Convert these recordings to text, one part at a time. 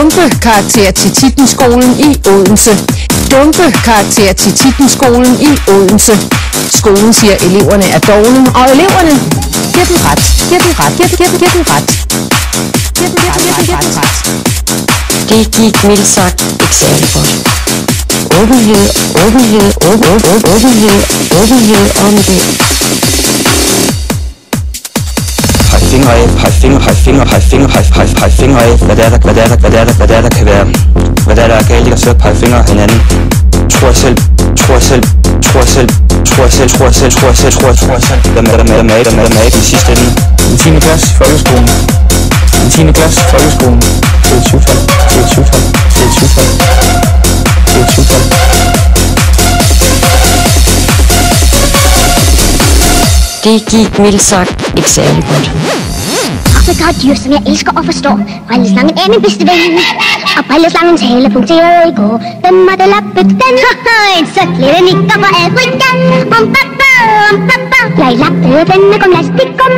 Dumpekarakter til Tittenskolen i Odense. Dumpekarakter til Tittenskolen i Odense. Skolen siger, at eleverne er dovne, og eleverne giver dem ret. Det gik mildt sagt ikke særlig godt. Åbenhed om det. Peg fingre af, hvad det er, der kan være. Hvad det er, der er galt, ikke at sidde og pege fingre af hinanden. Tror jeg selv. Hvad med i sidste ende. En 10. klasse i folkeskolen. Det er et 7-tal. Det gik mildt sagt ikke særlig godt. Afrika er et dyr, som jeg elsker og forstår. Brilleslangen er min bedste ven. Og brilleslangens hale punkterede i går. Hvem måtte lappe den? En sødt lille nikker fra Afrika. Jeg lappede denne gymnastikum.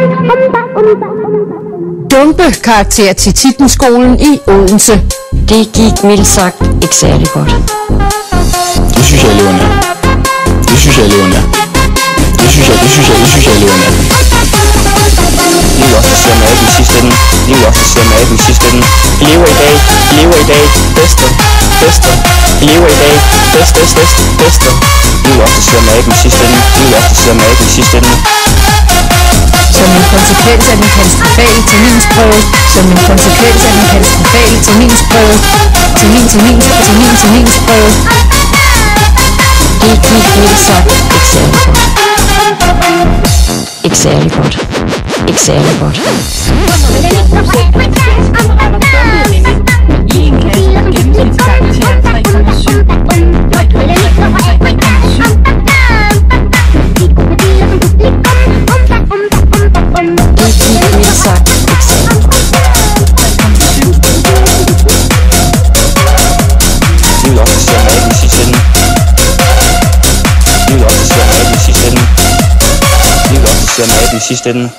Dumpekarakter til Tittenskolen i Odense. Det gik mildt sagt ikke særlig godt. Det synes jeg eleverne er. Det synes jeg eleverne er. Det er også at se med i sidste ende. Elever i dag, bedste. Elever i dag, bedste. Det er også at se med i sidste ende. Som en konsekvens af den katastrofale terminsprøve. Terminsprøve. Det gik mildt sagt ikke særlig godt. Ikke særlig godt. I en klasse med gennemsnitskarakter 3,7. I sidste ende.